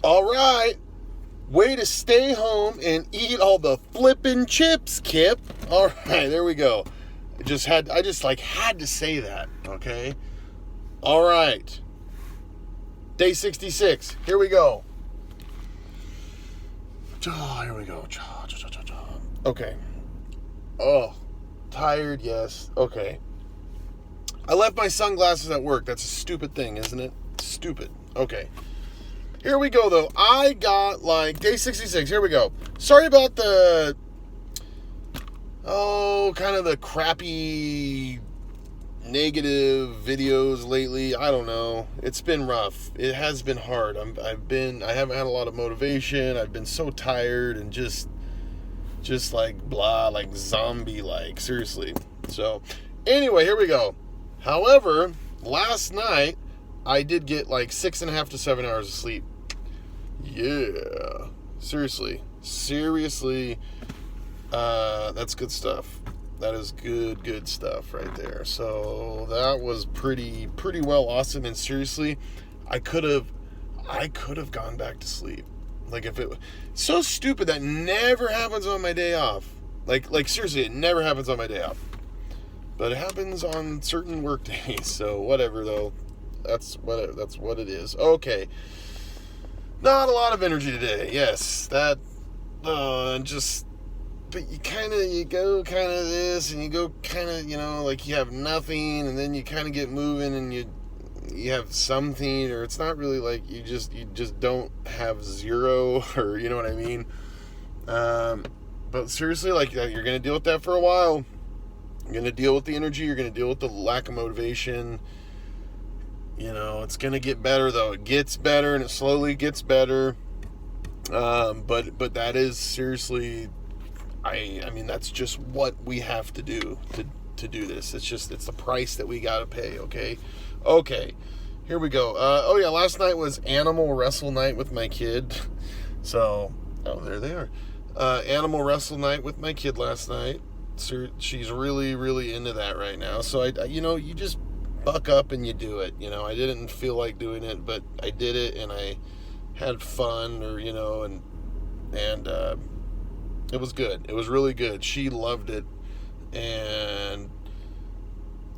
All right. Way to stay home and eat all the flippin' chips, Kip. All right, there we go. I just had to say that, okay? All right. Day 66. Here we go. Oh, here we go. Okay. Oh, tired, yes. Okay. I left my sunglasses at work. That's a stupid thing, isn't it? Stupid. Okay. Here we go, though. I got, day 66. Here we go. Sorry about the, kind of the crappy, negative videos lately. I don't know. It's been rough. It has been hard. I haven't had a lot of motivation. I've been so tired and just like blah, like zombie, like, seriously. So, anyway, here we go. However, last night, I did get 6.5 to 7 hours of sleep. Yeah. Seriously, that's good stuff. That is good stuff right there. So that was pretty well awesome. And seriously, I could have gone back to sleep. So stupid that never happens on my day off. Like seriously, it never happens on my day off. But it happens on certain work days. So whatever though. That's what it is. Okay. Not a lot of energy today. Yes, that but you go kind of this and you go kind of, you have nothing, and then you kind of get moving and you have something, or it's not really like you just don't have zero, or you know what I mean. But seriously, you're going to deal with that for a while. You're going to deal with the energy. You're going to deal with the lack of motivation. It's going to get better, though. It gets better, and it slowly gets better. But that is seriously, I mean, that's just what we have to do to do this. It's the price that we got to pay, okay? Okay, here we go. Last night was animal wrestle night with my kid. So, there they are. Animal wrestle night with my kid last night. So she's really into that right now. So, you just buck up and you do it. I didn't feel like doing it, but I did it and I had fun, and it was good. It was really good. She loved it, and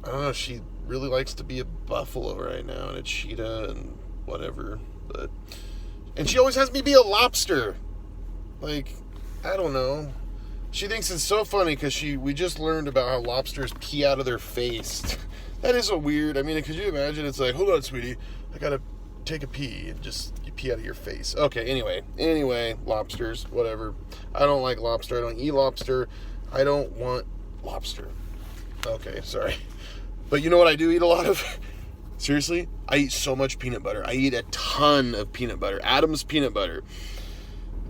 I don't know, she really likes to be a buffalo right now and a cheetah and whatever, and she always has me be a lobster. I don't know. She thinks it's so funny because we just learned about how lobsters pee out of their face. That is a weird, could you imagine? It's like, hold on, sweetie, I gotta take a pee, and you pee out of your face. Okay, anyway, lobsters, whatever. I don't like lobster. I don't eat lobster. I don't want lobster. Okay, sorry. But you know what I do eat a lot of? Seriously, I eat so much peanut butter. I eat a ton of peanut butter. Adam's peanut butter.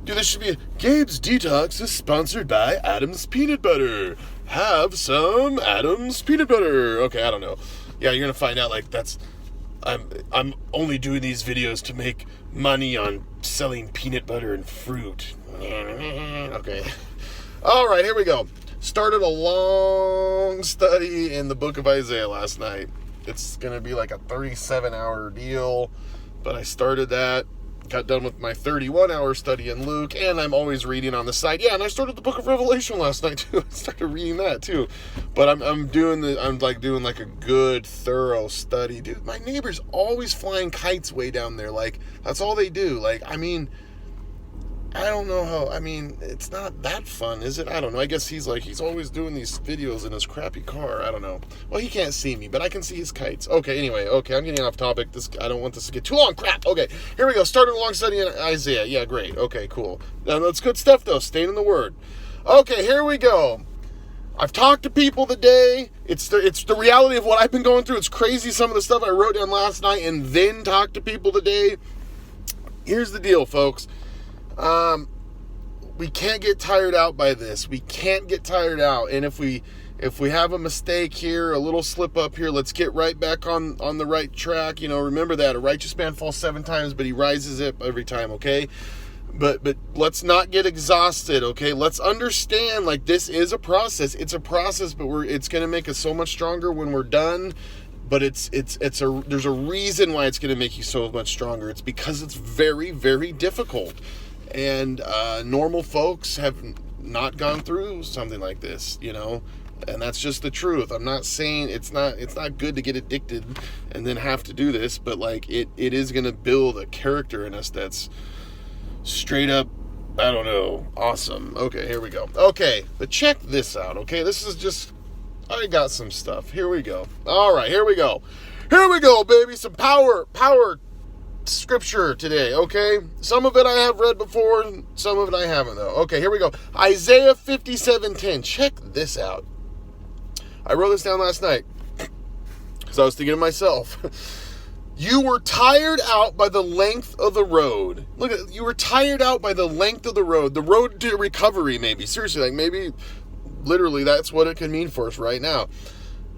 Dude, this should be Gabe's Detox is sponsored by Adam's Peanut Butter. Have some Adam's Peanut Butter. Okay, I don't know. Yeah, you're gonna find out I'm only doing these videos to make money on selling peanut butter and fruit. Okay. All right, here we go. Started a long study in the book of Isaiah last night. It's gonna be like a 37-hour deal, but I started that. Got done with my 31-hour study in Luke, and I'm always reading on the side. Yeah, and I started the book of Revelation last night too. I started reading that too. But I'm doing a good thorough study. Dude, my neighbor's always flying kites way down there. That's all they do. I don't know how, it's not that fun, is it? I don't know. I guess he's always doing these videos in his crappy car. I don't know. Well, he can't see me, but I can see his kites. Okay, anyway, I'm getting off topic. I don't want this to get too long. Crap. Okay, here we go. Started a long study in Isaiah. Yeah, great. Okay, cool. That's good stuff, though. Staying in the Word. Okay, here we go. I've talked to people today. It's the reality of what I've been going through. It's crazy, some of the stuff I wrote down last night and then talked to people today. Here's the deal, folks. We can't get tired out by this. We can't get tired out. And if we have a mistake here, a little slip up here, let's get right back on the right track. Remember that a righteous man falls 7 times, but he rises up every time. Okay. But let's not get exhausted. Okay. Let's understand, this is a process. It's a process, but it's going to make us so much stronger when we're done. but there's a reason why it's going to make you so much stronger. It's because it's very, very difficult. And normal folks have not gone through something like this, and that's just the truth. I'm not saying it's not good to get addicted and then have to do this, but like it is going to build a character in us that's straight up, I don't know, awesome. Okay, here we go. Okay, but check this out, okay? This is just, I got some stuff. Here we go. All right, here we go. Here we go, baby. Some power scripture today, okay? Some of it I have read before, and some of it I haven't, though. Okay, here we go. Isaiah 57:10. Check this out. I wrote this down last night because I was thinking to myself. You were tired out by the length of the road. Look at, you were tired out by the length of the road to recovery, maybe. Seriously, like maybe literally that's what it could mean for us right now.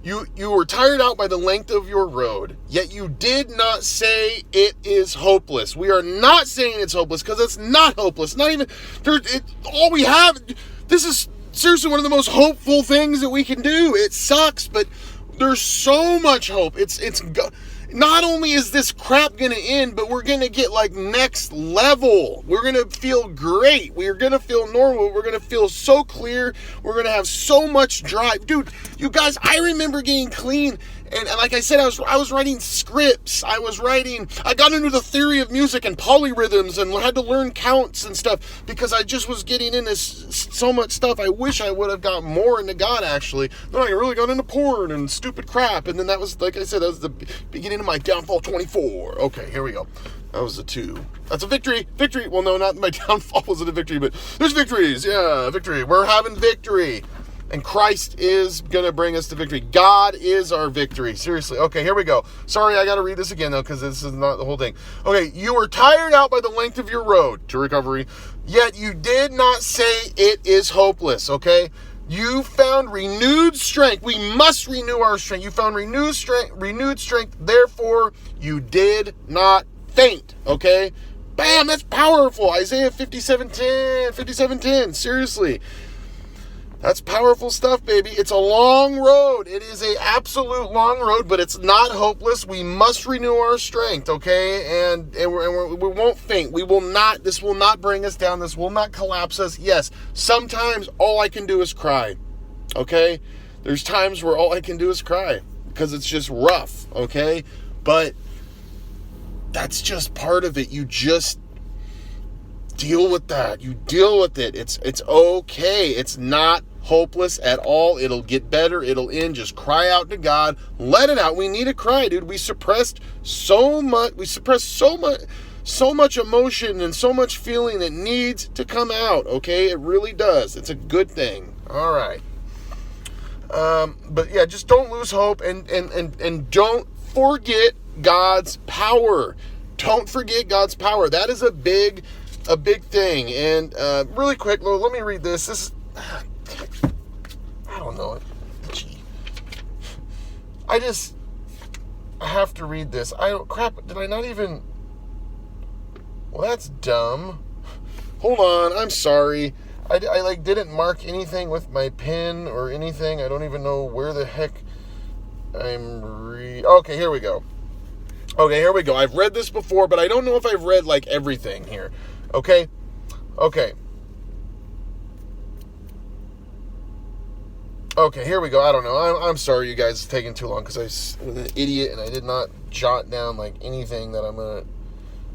You were tired out by the length of your road, yet you did not say it is hopeless. We are not saying it's hopeless because it's not hopeless. Not even, all we have, this is seriously one of the most hopeful things that we can do. It sucks, but there's so much hope. Not only is this crap going to end, but we're going to get like next level. We're going to feel great. We're going to feel normal. We're going to feel so clear. We're going to have so much drive. Dude, you guys, I remember getting clean. And like I said, I was writing scripts. I got into the theory of music and polyrhythms and had to learn counts and stuff because I just was getting into so much stuff. I wish I would have got more into God, actually. Then I really got into porn and stupid crap. And then that was, like I said, that was the beginning of my downfall 24. Okay, here we go. That was a 2. That's a victory. Victory. Well, no, not my downfall wasn't a victory, but there's victories. Yeah, victory. We're having victory. And Christ is going to bring us to victory. God is our victory. Seriously. Okay, here we go. Sorry, I got to read this again, though, because this is not the whole thing. Okay, you were tired out by the length of your road to recovery, yet you did not say it is hopeless, okay? You found renewed strength. We must renew our strength. You found renewed strength. Therefore, you did not faint, okay? Bam, that's powerful. Isaiah 57:10. Seriously. That's powerful stuff, baby. It's a long road. It is an absolute long road, but it's not hopeless. We must renew our strength, okay? And we won't faint. We will not. This will not bring us down. This will not collapse us. Yes, sometimes all I can do is cry, okay? There's times where all I can do is cry because it's just rough, okay? But that's just part of it. You just deal with that. You deal with it. It's okay. It's not hopeless at all. It'll get better. It'll end. Just cry out to God. Let it out. We need to cry, dude. We suppressed so much. So much emotion and so much feeling that needs to come out. Okay, it really does. It's a good thing. All right. But yeah, just don't lose hope and don't forget God's power. Don't forget God's power. That is a big thing. And really quick, let me read this. This is, I don't know. Gee. I have to read this. Did I not even? Well, that's dumb. Hold on. I'm sorry. I didn't mark anything with my pen or anything. I don't even know where the heck okay, here we go. Okay, here we go. I've read this before, but I don't know if I've read like everything here. Okay. Okay, here we go. I don't know. I'm sorry, you guys. It's taking too long because I was an idiot and I did not jot down like anything that I'm going to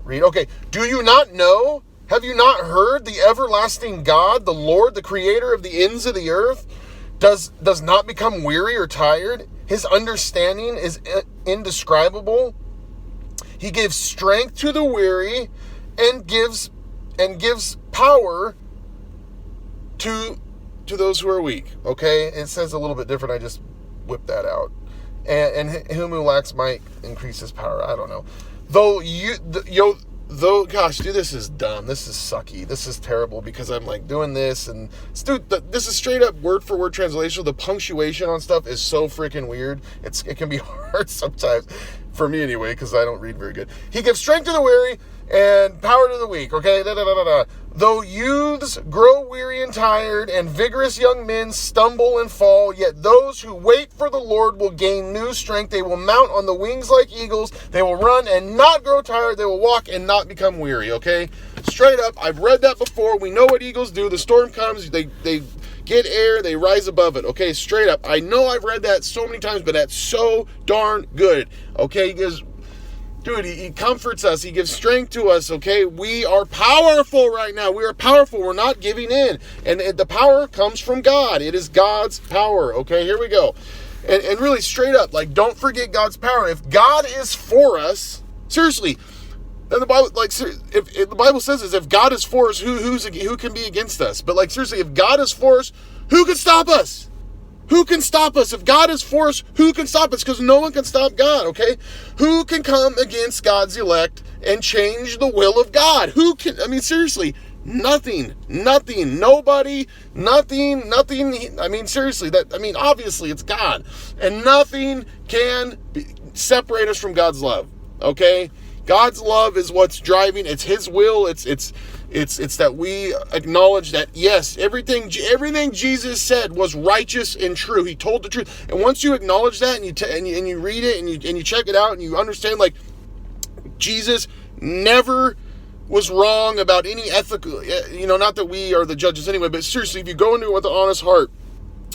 read. Okay, do you not know? Have you not heard the everlasting God, the Lord, the creator of the ends of the earth, does not become weary or tired? His understanding is indescribable. He gives strength to the weary and gives power to those who are weak. Okay, it says a little bit different. I just whipped that out. And him who lacks might increase his power. I don't know. Gosh, dude, this is dumb. This is sucky. This is terrible because I'm like doing this and dude, this is straight up word for word translation. The punctuation on stuff is so freaking weird. It can be hard sometimes for me anyway because I don't read very good. He gives strength to the weary and power to the weak. Okay, Though youths grow weary and tired, and vigorous young men stumble and fall, yet those who wait for the Lord will gain new strength. They will mount on the wings like eagles. They will run and not grow tired. They will walk and not become weary, okay? Straight up, I've read that before. We know what eagles do. The storm comes, they get air, they rise above it, okay? Straight up. I know I've read that so many times, but that's so darn good, okay? Because dude, he comforts us. He gives strength to us, okay? We are powerful right now. We are powerful. We're not giving in. And the power comes from God. It is God's power, okay? Here we go. And really, straight up, like, don't forget God's power. If God is for us, seriously, then the Bible, like, if the Bible says this, if God is for us, who can be against us? But, like, seriously, if God is for us, who can stop us? Who can stop us? If God is for us, who can stop us? Because no one can stop God, okay? Who can come against God's elect and change the will of God? Who can, I mean, seriously, nothing, nobody, nothing. I mean, seriously, obviously it's God. And nothing can separate us from God's love, okay? God's love is what's driving. It's His will. It's that we acknowledge that, yes, everything Jesus said was righteous and true. He told the truth. And once you acknowledge that and you read it and you check it out and you understand, like, Jesus never was wrong about any ethical, not that we are the judges anyway, but seriously, if you go into it with an honest heart,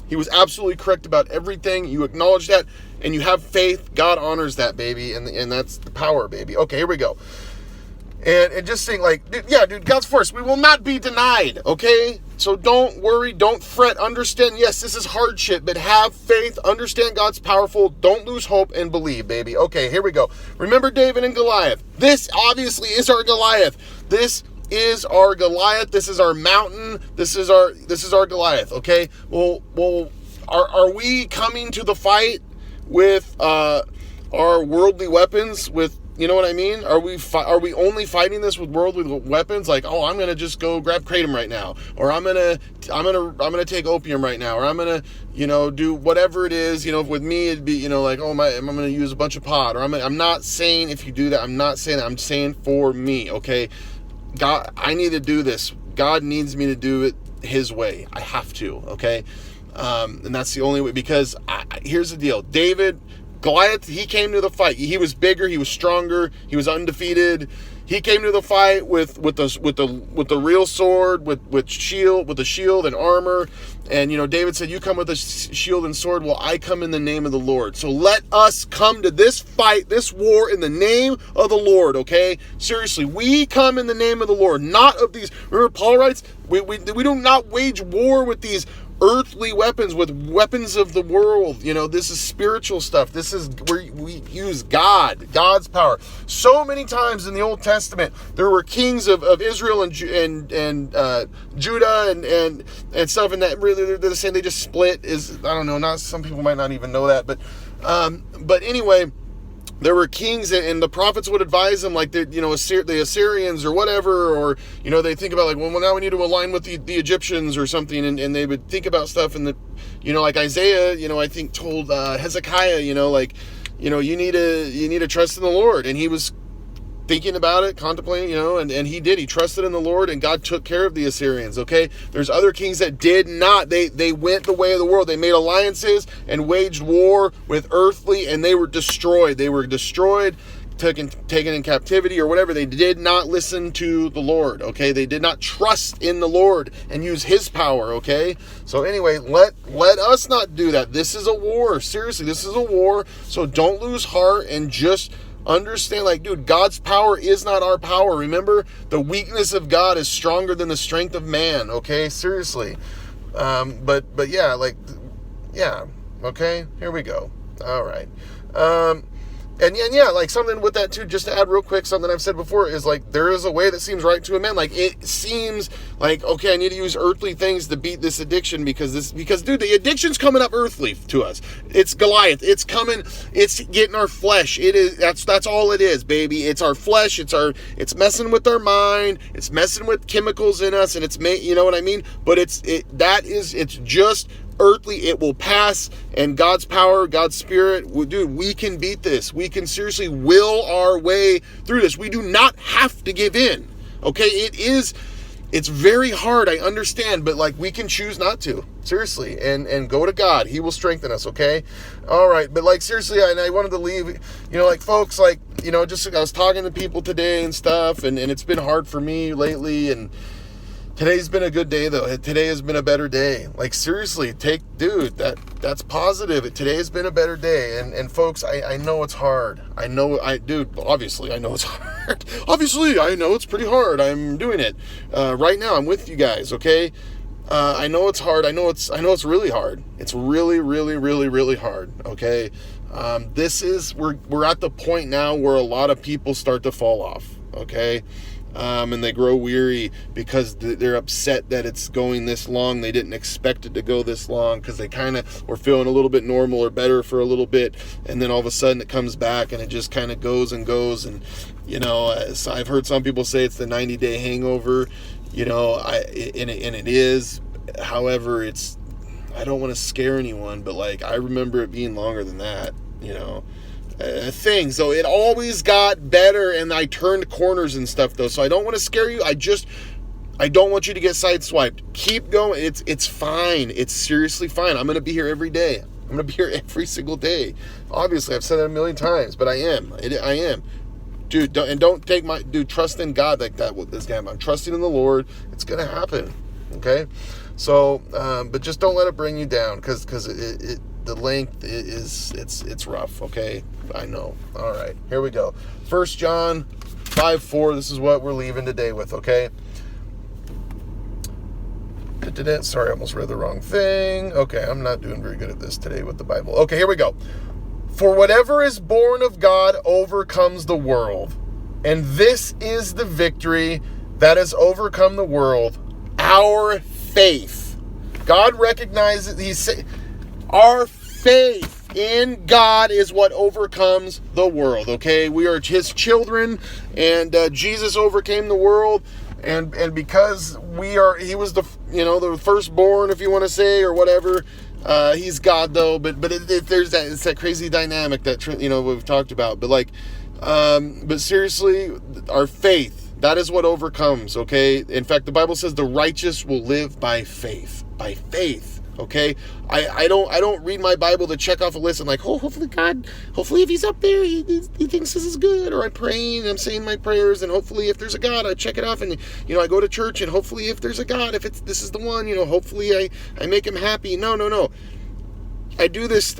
He was absolutely correct about everything. You acknowledge that and you have faith. God honors that, baby. And that's the power, baby. Okay, here we go. And just saying, like, dude, God's for us. We will not be denied, okay? So don't worry, don't fret, understand, yes, this is hardship, but have faith, understand God's powerful, don't lose hope, and believe, baby. Okay, here we go. Remember David and Goliath. This obviously is our Goliath. This is our Goliath. This is our mountain. This is our Goliath, okay? Well, are we coming to the fight with our worldly weapons, with, you know what I mean? Are we only fighting this with worldly weapons? Like, oh, I'm gonna just go grab kratom right now, or I'm gonna take opium right now, or I'm gonna, do whatever it is. With me, it'd be, like, oh I'm gonna use a bunch of pot, or I'm not saying if you do that. I'm not saying that. I'm saying for me, okay? God, I need to do this. God needs me to do it His way. I have to, okay? And that's the only way. Because here's the deal, Goliath, he came to the fight. He was bigger. He was stronger. He was undefeated. He came to the fight with the real sword, with the shield and armor. And David said, "You come with a shield and sword. Well, I come in the name of the Lord." So let us come to this fight, this war, in the name of the Lord. Okay, seriously, we come in the name of the Lord, not of these. Remember, Paul writes, we do not wage war with these earthly weapons, with weapons of the world. This is spiritual stuff. This is where we use God's power. So many times in the Old Testament, there were kings of Israel and Judah and stuff, and that really they're saying they just split. I don't know. Not some people might not even know that, but anyway. There were kings, and the prophets would advise them, like, the Assyrians or whatever, or, they think about, like, well, now we need to align with the Egyptians or something, and they would think about stuff, and like Isaiah, I think told Hezekiah, you need to trust in the Lord, and he was thinking about it, contemplating, and he did. He trusted in the Lord, and God took care of the Assyrians, okay? There's other kings that did not. They went the way of the world. They made alliances and waged war with earthly, and they were destroyed. They were destroyed, taken in captivity or whatever. They did not listen to the Lord, okay? They did not trust in the Lord and use His power, okay? So anyway, let us not do that. This is a war. Seriously, this is a war. So don't lose heart and just understand, like, dude, God's power is not our power. Remember, the weakness of God is stronger than the strength of man, okay? Seriously. But yeah, okay? Here we go. All right. And yeah, like, something with that too, just to add real quick, something I've said before is, like, there is a way that seems right to a man. Like, it seems like, okay, I need to use earthly things to beat this addiction because dude, the addiction's coming up earthly to us. It's Goliath. It's coming. It's getting our flesh. It is. That's all it is, baby. It's our flesh. It's messing with our mind. It's messing with chemicals in us, and you know what I mean? But it's just earthly. It will pass, and God's power, God's spirit, dude, we can beat this. We can seriously will our way through this. We do not have to give in, okay? It is It's very hard, I understand, but like we can choose not to. Seriously, and go to God. He will strengthen us, okay? All right, but like seriously, and I wanted to leave, like folks, like, just I was talking to people today and stuff, and it's been hard for me lately, and today's been a good day though. Today has been a better day. Like seriously, that's positive. Today has been a better day. And folks, I know it's hard. Obviously I know it's hard. Obviously I know it's pretty hard. I'm doing it. Right now I'm with you guys, okay? I know it's hard. I know it's really hard. It's really, really, really, really hard, okay? We're at the point now where a lot of people start to fall off, okay? And they grow weary because they're upset that it's going this long. They didn't expect it to go this long because they kind of were feeling a little bit normal or better for a little bit, and then all of a sudden it comes back and it just kind of goes and goes. And so I've heard some people say it's the 90-day hangover, and it is. However, I don't want to scare anyone, but like I remember it being longer than that, thing. So it always got better, and I turned corners and stuff though. So I don't want to scare you. I don't want you to get sideswiped. Keep going. It's fine. It's seriously fine. I'm going to be here every day. I'm going to be here every single day. Obviously, I've said that a million times, but I am. I am. Dude, trust in God like that with this game. I'm trusting in the Lord. It's going to happen. Okay? So, but just don't let it bring you down because the length it's rough, okay? I know. All right, here we go. 1 John 5:4. This is what we're leaving today with, okay? Sorry, I almost read the wrong thing. Okay, I'm not doing very good at this today with the Bible. Okay, here we go. For whatever is born of God overcomes the world, and this is the victory that has overcome the world, our faith. God recognizes our faith in God is what overcomes the world, okay? We are his children, and Jesus overcame the world, and because he was the firstborn, if you want to say, or whatever. He's God though, but there's it's that crazy dynamic that we've talked about. But seriously, our faith, that is what overcomes, okay? In fact, the Bible says the righteous will live by faith. By faith, okay? I don't read my Bible to check off a list and like, hopefully if he's up there, he thinks this is good, or I'm praying, I'm saying my prayers, and hopefully if there's a God, I check it off, and I go to church, and hopefully if there's a God, if this is the one, hopefully I make him happy. No. I do this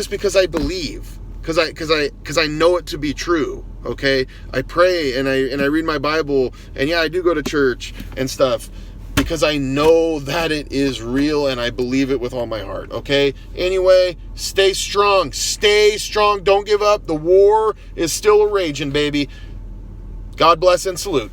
because I believe. Because I know it to be true, okay? I pray and I read my Bible, and yeah, I do go to church and stuff because I know that it is real and I believe it with all my heart, okay? Anyway, stay strong. Don't give up. The war is still a raging, baby. God bless and salute.